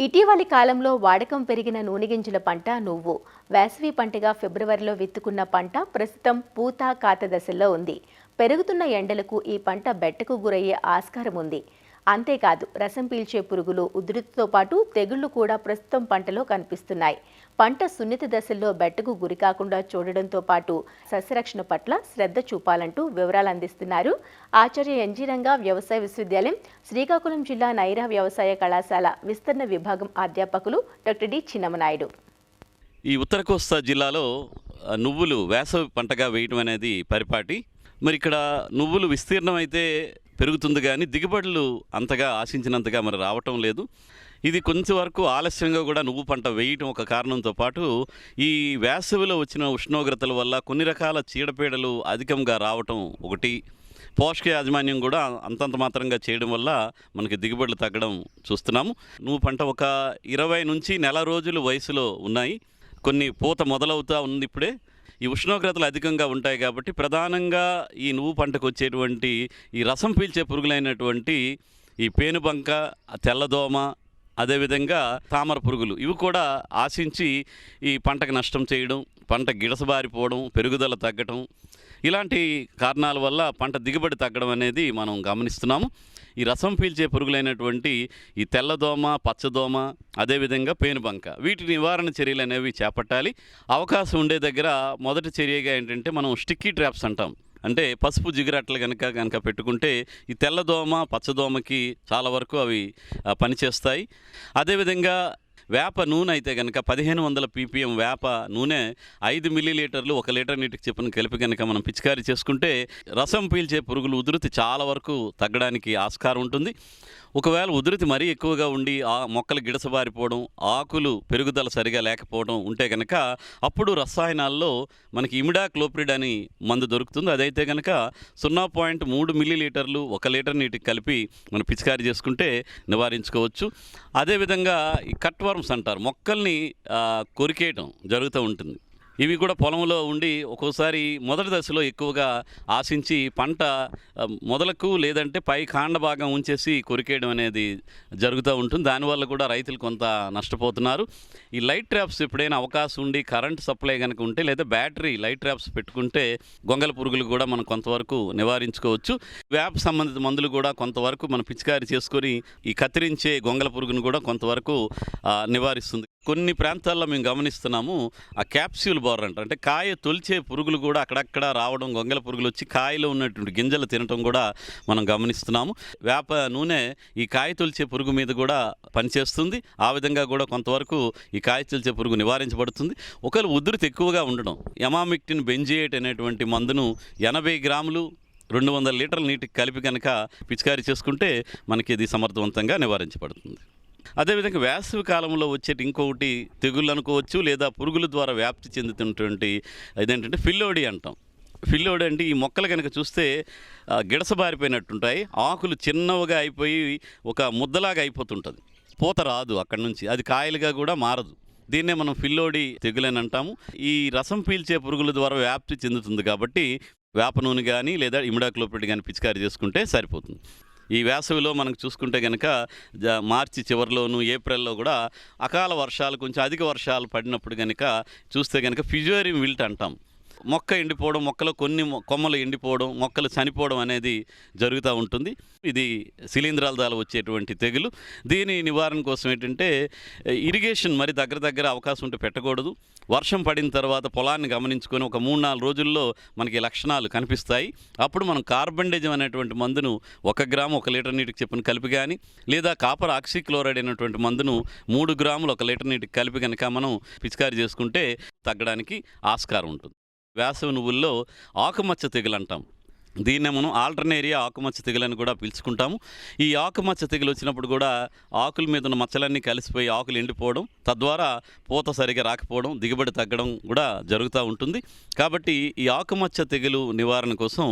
ఇటీవలి కాలంలో వాడకం పెరిగిన నూనె గింజల పంట నువ్వు. వేసవి పంటగా ఫిబ్రవరిలో విత్తుకున్న పంట ప్రస్తుతం పూత కాత దశల్లో ఉంది. పెరుగుతున్న ఎండలకు ఈ పంట బెట్టకు గురయ్యే ఆస్కారం ఉంది. అంతేకాదు రసం పీల్చే పురుగులు ఉధృతితో పాటు తెగుళ్లు కూడా ప్రస్తుతం పంటలో కనిపిస్తున్నాయి. పంట సున్నిత దశల్లో బెట్టకు గురికాకుండా చూడడంతో పాటు సస్యరక్షణ పట్ల శ్రద్ధ చూపాలంటూ వివరాలు అందిస్తున్నారు ఆచార్య ఎన్జీ రంగా వ్యవసాయ విశ్వవిద్యాలయం శ్రీకాకుళం జిల్లా నైరా వ్యవసాయ కళాశాల విస్తరణ విభాగం అధ్యాపకులు డాక్టర్ డి చిన్నమనాయుడు. ఈ ఉత్తర కోస్తా జిల్లాలో నువ్వులు వేసవి పంటగా వేయడం అనేది పరిపాటి. మరి ఇక్కడ నువ్వులు విస్తీర్ణం అయితే పెరుగుతుంది కానీ దిగుబడులు అంతగా ఆశించినంతగా మరి రావటం లేదు. ఇది కొంచెం వరకు ఆలస్యంగా కూడా నువ్వు పంట వేయటం ఒక కారణంతో పాటు ఈ వేసవిలో వచ్చిన ఉష్ణోగ్రతల వల్ల కొన్ని రకాల చీడపీడలు అధికంగా రావటం ఒకటి, పోషక యాజమాన్యం కూడా అంతంత మాత్రంగా చేయడం వల్ల మనకి దిగుబడులు తగ్గడం చూస్తున్నాము. నువ్వు పంట ఒక 20 నుంచి నెల రోజులు వయసులో ఉన్నాయి. కొన్ని పూత మొదలవుతూ ఉంది ఇప్పుడే. ఈ ఉష్ణోగ్రతలు అధికంగా ఉంటాయి కాబట్టి ప్రధానంగా ఈ నువ్వు పంటకు వచ్చేటువంటి ఈ రసం పీల్చే పురుగులైనటువంటి ఈ పేనుబంక, తెల్లదోమ, అదేవిధంగా తామర పురుగులు ఇవి కూడా ఆశించి ఈ పంటకు నష్టం చేయడం, పంట గిడసబారిపోవడం, పెరుగుదల తగ్గటం, ఇలాంటి కారణాల వల్ల పంట దిగుబడి తగ్గడం అనేది మనం గమనిస్తున్నాము. ఈ రసం పీల్చే పురుగులైనటువంటి ఈ తెల్లదోమ, పచ్చదోమ, అదేవిధంగా పేనుబంక వీటి నివారణ చర్యలు అనేవి చేపట్టాలి. అవకాశం ఉండే దగ్గర మొదటి చర్యగా ఏంటంటే మనం స్టిక్కీ ట్రాప్స్ అంటాం. అంటే పసుపు జిగురట్లు కనుక పెట్టుకుంటే ఈ తెల్లదోమ, పచ్చదోమకి చాలా వరకు అవి పనిచేస్తాయి. అదేవిధంగా వేప నూనె అయితే కనుక 1500 ppm వేప నూనె 5 మిల్లీలీటర్లు 1 లీటర్ నీటికి చొప్పున కలిపి కనుక మనం పిచికారీ చేసుకుంటే రసం పీల్చే పురుగులు ఉధృతి చాలా వరకు తగ్గడానికి ఆస్కారం ఉంటుంది. ఒకవేళ ఉధృతి మరీ ఎక్కువగా ఉండి ఆ మొక్కలు గిడసబారిపోవడం, ఆకులు పెరుగుదల సరిగా లేకపోవడం ఉంటే కనుక అప్పుడు రసాయనాల్లో మనకి ఇమిడాక్లోప్రిడ్ అని మందు దొరుకుతుంది. అదైతే కనుక 0.3 మిల్లీలీటర్లు 1 లీటర్ నీటికి కలిపి మనం పిచికారీ చేసుకుంటే నివారించుకోవచ్చు. అదేవిధంగా ఈ కట్ వర్మ్స్ అంటారు, మొక్కల్ని కొరికేయడం జరుగుతూ ఉంటుంది. ఇవి కూడా పొలంలో ఉండి ఒక్కోసారి మొదటి దశలో ఎక్కువగా ఆశించి పంట మొదలకు లేదంటే పై కాండ భాగం ఉంచేసి కొరికేయడం అనేది జరుగుతూ ఉంటుంది. దానివల్ల కూడా రైతులు కొంత నష్టపోతున్నారు. ఈ లైట్ ట్రాప్స్ ఎప్పుడైనా అవకాశం ఉండి కరెంట్ సప్లై కనుక ఉంటే లేదా బ్యాటరీ లైట్ ట్రాప్స్ పెట్టుకుంటే గొంగల పురుగులు కూడా మనం కొంతవరకు నివారించుకోవచ్చు. వేప సంబంధిత మందులు కూడా కొంతవరకు మనం పిచికారీ చేసుకొని ఈ కత్తిరించే గొంగల పురుగును కూడా కొంతవరకు నివారిస్తుంది. కొన్ని ప్రాంతాల్లో మేము గమనిస్తున్నాము ఆ క్యాప్స్యూల్ బోర్ర అంటారు, అంటే కాయ తొలిచే పురుగులు కూడా అక్కడక్కడ రావడం, గొంగల పురుగులు వచ్చి కాయలో ఉన్నటువంటి గింజలు తినటం కూడా మనం గమనిస్తున్నాము. వేప నూనె ఈ కాయ తొలిచే పురుగు మీద కూడా పనిచేస్తుంది. ఆ విధంగా కూడా కొంతవరకు ఈ కాయ తొలిచే పురుగు నివారించబడుతుంది. ఒకవేళ ఉధృతి ఎక్కువగా ఉండడం, ఎమామిక్టిన్ బెంజియేట్ అనేటువంటి మందును 80 గ్రాములు 200 లీటర్ల నీటికి కలిపి కనుక పిచికారీ చేసుకుంటే మనకి ఇది సమర్థవంతంగా నివారించబడుతుంది. అదేవిధంగా వేసవి కాలంలో వచ్చేటి ఇంకొకటి తెగుళ్ళు అనుకోవచ్చు, లేదా పురుగుల ద్వారా వ్యాప్తి చెందుతున్నటువంటి ఇదేంటంటే ఫిల్లోడి అంటాం. ఫిల్లోడి అంటే ఈ మొక్కలు కనుక చూస్తే గిడసబారిపోయినట్టుంటాయి, ఆకులు చిన్నవిగా అయిపోయి ఒక ముద్దలాగా అయిపోతుంటుంది, పూత రాదు అక్కడి నుంచి, అది కాయలుగా కూడా మారదు. దీన్నే మనం ఫిల్లోడి తెగులని అంటాము. ఈ రసం పీల్చే పురుగుల ద్వారా వ్యాప్తి చెందుతుంది కాబట్టి వేప నూనె కానీ లేదా ఇమిడాక్లోప్రిడ్ కానీ పిచికారీ చేసుకుంటే సరిపోతుంది. ఈ వేసవిలో మనకు చూసుకుంటే కనుక మార్చి చివరిలోను ఏప్రిల్లో కూడా అకాల వర్షాలు, కొంచెం అధిక వర్షాలు పడినప్పుడు కనుక చూస్తే కనుక ఫిజోరియం విల్ట్ అంటాం. మొక్క ఎండిపోవడం, మొక్కలో కొన్ని కొమ్మలు ఎండిపోవడం, మొక్కలు చనిపోవడం అనేది జరుగుతూ ఉంటుంది. ఇది శిలీంధ్రాల ద్వారా వచ్చేటువంటి తెగులు. దీని నివారణ కోసం ఏంటంటే ఇరిగేషన్ మరి దగ్గర అవకాశం ఉంటే పెట్టకూడదు. వర్షం పడిన తర్వాత పొలాన్ని గమనించుకొని ఒక 3-4 రోజుల్లో మనకి లక్షణాలు కనిపిస్తాయి. అప్పుడు మనం కార్బండేజం అనేటువంటి మందును 1 గ్రాము 1 లీటర్ నీటికి చొప్పున కలిపి కానీ, లేదా కాపర్ ఆక్సిక్లోరైడ్ అనేటువంటి మందును 3 గ్రాములు 1 లీటర్ నీటికి కలిపి కనుక మనం పిచికారీ చేసుకుంటే తగ్గడానికి ఆస్కారం ఉంటుంది. వేసవి నువ్వుల్లో ఆకుమచ్చ తెగులు అంటాం. దీన్నే మనం ఆల్టర్నేరియా ఆకుమచ్చ తెగులని కూడా పిలుచుకుంటాము. ఈ ఆకుమచ్చ తెగులు వచ్చినప్పుడు కూడా ఆకుల మీద ఉన్న మచ్చలన్నీ కలిసిపోయి ఆకులు ఎండిపోవడం, తద్వారా పూత సరిగా రాకపోవడం, దిగుబడి తగ్గడం కూడా జరుగుతూ ఉంటుంది. కాబట్టి ఈ ఆకుమచ్చ తెగులు నివారణ కోసం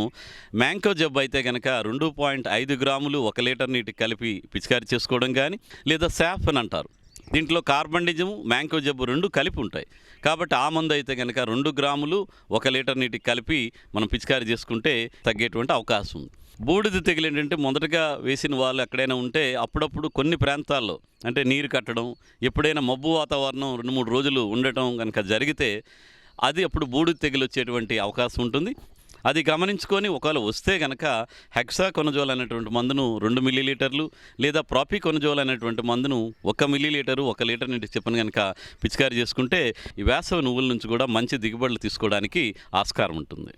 మ్యాంకో జబ్బు అయితే కనుక 2.5 గ్రాములు 1 లీటర్ నీటికి కలిపి పిచికారీ చేసుకోవడం కానీ, లేదా శాఫ్ అని అంటారు, దీంట్లో కార్బండిజము, మ్యాంకో జబ్బు 2 కలిపి ఉంటాయి. కాబట్టి ఆ మందు అయితే కనుక 2 గ్రాములు 1 లీటర్ నీటికి కలిపి మనం పిచికారీ చేసుకుంటే తగ్గేటువంటి అవకాశం ఉంది. బూడిద తెగులు ఏంటంటే మొదటగా వేసిన వాళ్ళు ఎక్కడైనా ఉంటే అప్పుడప్పుడు కొన్ని ప్రాంతాల్లో అంటే నీరు కట్టడం, ఎప్పుడైనా మబ్బు వాతావరణం 2-3 రోజులు ఉండటం కనుక జరిగితే అది అప్పుడు బూడిద తెగులు వచ్చేటువంటి అవకాశం ఉంటుంది. అది గమనించుకొని ఒకవేళ వస్తే గనక హెక్సాకొనజోల్ అనేటువంటి మందును 2 మిల్లీలీటర్లు లేదా ప్రాపికొనజోల్ అనేటువంటి మందును 1 మిల్లీలీటరు 1 లీటర్ నీటికి చెప్పని కనుక పిచికారీ చేసుకుంటే ఈ వేసవి నువ్వుల నుంచి కూడా మంచి దిగుబడులు తీసుకోవడానికి ఆస్కారం ఉంటుంది.